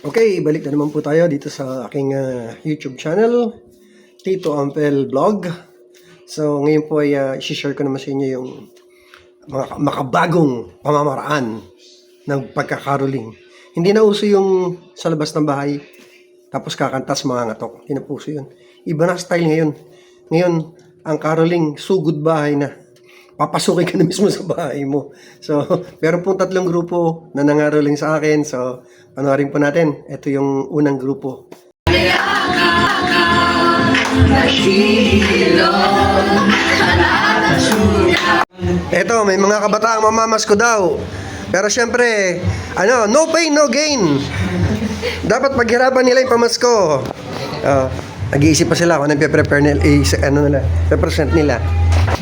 Okay, balik na naman po tayo dito sa aking YouTube channel, Tito Ampel Vlog. So, ngayon po ay isi-share ko naman sa inyo yung mga makabagong pamamaraan ng pagkakaroling. Hindi na uso yung sa labas ng bahay, tapos kakantas mga ngatok. Hindi na uso yun. Iba na style ngayon. Ngayon, ang caroling, sugod bahay na. Papasukin ka na mismo sa bahay mo. So, meron pong 3 grupo na nangaroling sa akin. So, panoorin po natin. Ito yung unang grupo. Ito, may mga kabataang mamamas ko daw. Pero syempre, no pain, no gain. Dapat paghirapan nila yung pamasko. Nag-iisip pa sila kung anong prepare nila, represent nila.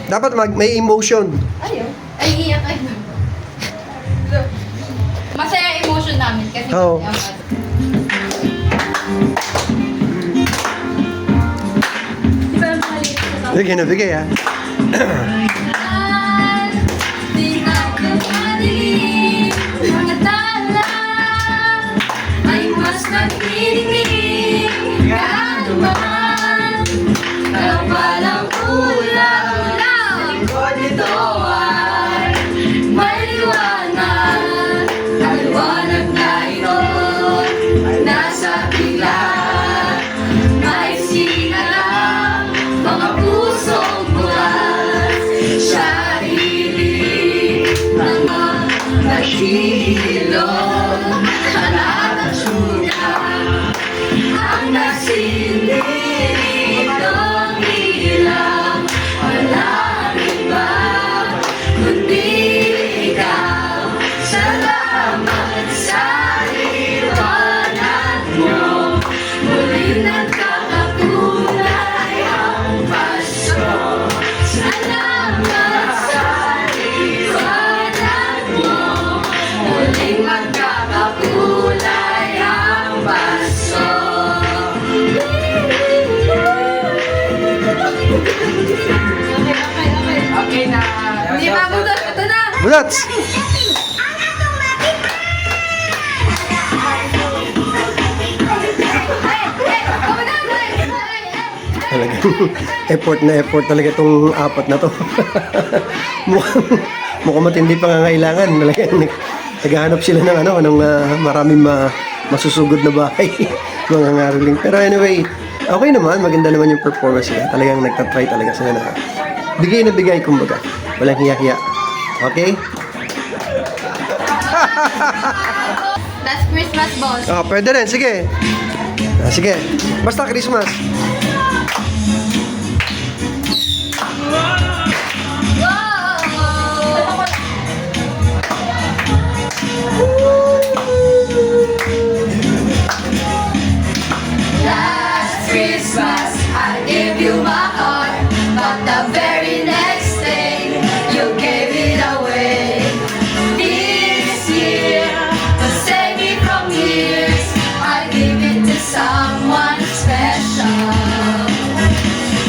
Dapat may emotion. Ayaw. Ay, iyak ay. Masaya emotion namin kasi di ba maliit sa Bigay na bigay ha. di na kumadilim mga tala ay mas nagtinig gaano man kapalang ulang ito ay may liwanag. Ang liwanag na ito nasa bigla. May sinalang mga pusong bukas. Sarili ng mga nahihilong kalat at suga. Ang nasindinig ng ilaw. Wala okay na. Hindi ba butot? Ito na. Budots! Talagang effort talaga itong 4 na to. mukhang matindi pangangailangan. Talagang naghahanap sila ng maraming masusugod na bahay. Mga ngaroling. Pero anyway, okay naman. Maganda naman yung performance nila. Talagang nagtatry talaga sila na bigay na bigay, kumbaga. Walang hiya-hiya. Okay? That's Christmas, boss. Pwede rin. Sige. Sige. Basta Christmas. Last Christmas, I gave you my heart, but the very next day, you gave it away. This year, to save me from years, I give it to someone special.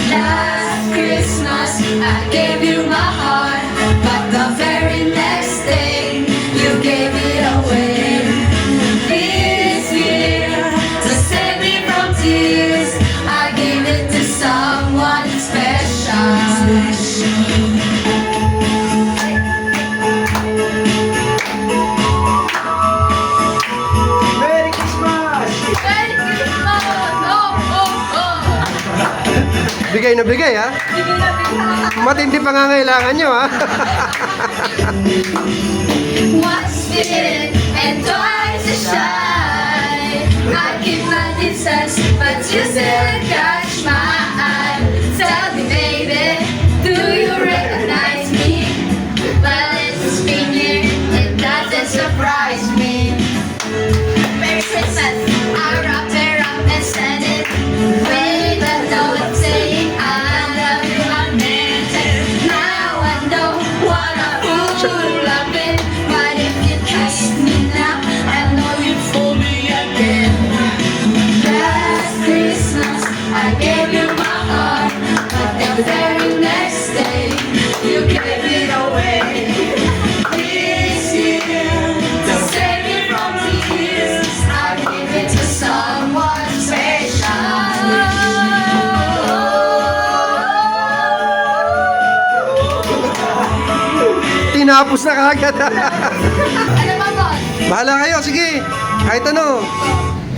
Last Christmas, I gave you my heart, but the very next day, you gave it away. This year, to save me from tears, I give it to someone special. Merry Christmas! Merry Christmas! Bigay na bigay, ha? Matindi pangangailangan nyo, ha? Once bitten and twice shy. I keep my distance, but you still catch my eye. Tell me, baby, do you recognize me? Well, it's been here, it doesn't surprise me. Merry Christmas, I wrap it up and send it with a note saying I love you, I meant it. Now I know what a fool I've been, but if you trust me now, I know you'd fool me again. Last Christmas, I gave you tinapos na kagad. Ano ba, boss? Bahala kayo, sige. Kahit ano.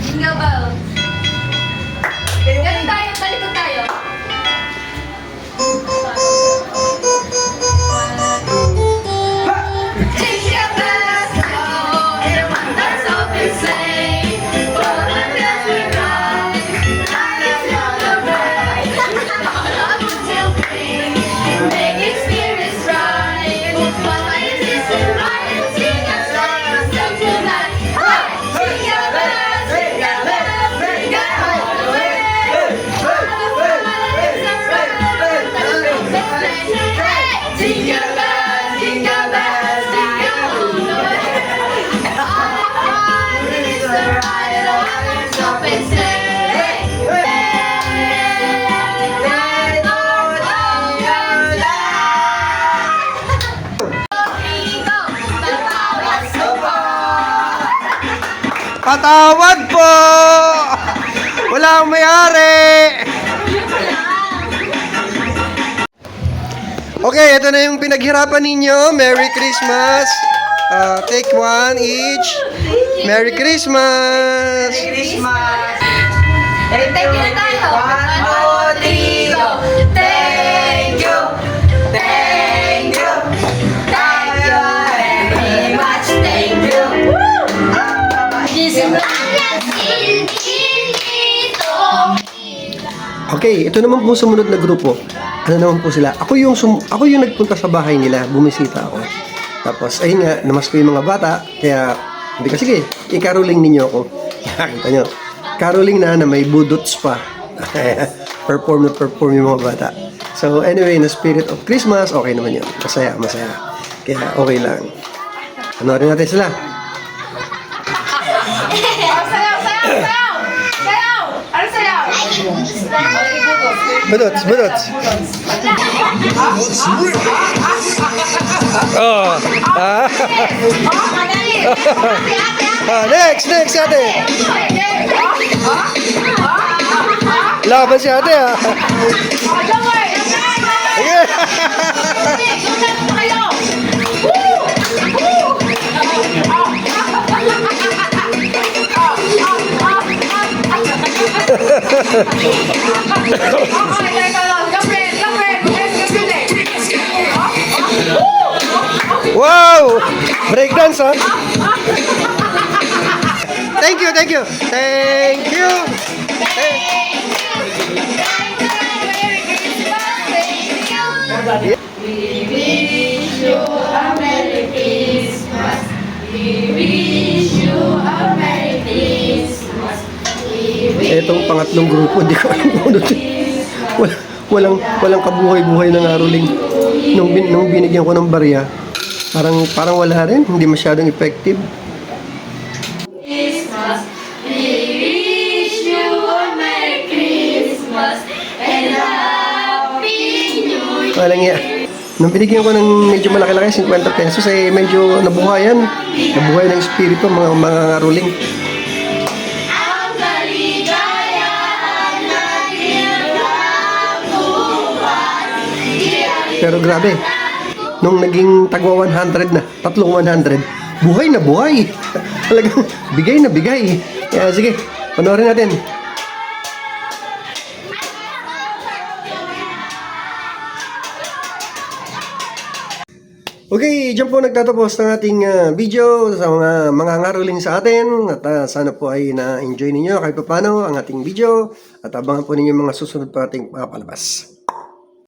Jingle bell. Ganun tayo, talikod tayo. Jingle bells, oh, in a wondrous open sleigh. Oh, the bells we ride, riding on the ride. Love until spring, making spirits rise. What life is to ride and sing a song of tonight. Jingle bells, jingle bells, jingle all the way. Jingle bells, jingle bells, jingle all the way. All the fun is to ride in a wondrous open sleigh. Let all the Amigo, tatawag sa Patawad po! Wala akong may-ari! Okay, ito na yung pinaghirapan ninyo. Merry Christmas! Take one each. Merry Christmas! Christmas! Thank you na tayo. 1, 2, 3, go. Thank you. Thank you. Thank you very much. Thank you. Jesus. Okay, ito naman po sumunod na grupo. Ano naman po sila? Ako yung nagpunta sa bahay nila, bumisita ako. Tapos, ayun nga, namas ko yung mga bata, kaya, hindi ka, sige, i-caroling ninyo ako. Kita nyo, caroling na may budots pa. perform yung mga bata. So, anyway, na spirit of Christmas, okay naman yun. Masaya, masaya. Kaya, okay lang. Panoorin natin sila. Sayaw, sayaw, sayaw. Sayaw. Ano sayaw? Budots, budots. Oh. Next ate. Laban si ate ah. Sige. Wow! Breakdance ah. Thank you, thank you. Thank you. Etong pangatlong grupo, hindi ko alam kung ano ito. Walang kabuhay-buhay na ngaruling. Nung binigyan ko ng barya, parang wala rin, hindi masyadong effective. Christmas, we wish you a Merry Christmas and a Happy New Year. Walang iya. Nung binigyan ko ng medyo malaki-laki, 50 pesos, eh medyo nabuhayan. Nabuhay ng espiritu, mga ngaruling. Ang kaligayahan natin ang buwan. Pero grabe, nung naging tagwa 100 na, tatlong 100, buhay na buhay. Talagang bigay na bigay. Kaya sige, panoorin natin. Okay, dyan po nagtatapos ng ating video sa mga ngaruling sa atin. At sana po ay na-enjoy ninyo kahit paano ang ating video. At abangan po ninyo mga susunod pa ating mga palabas.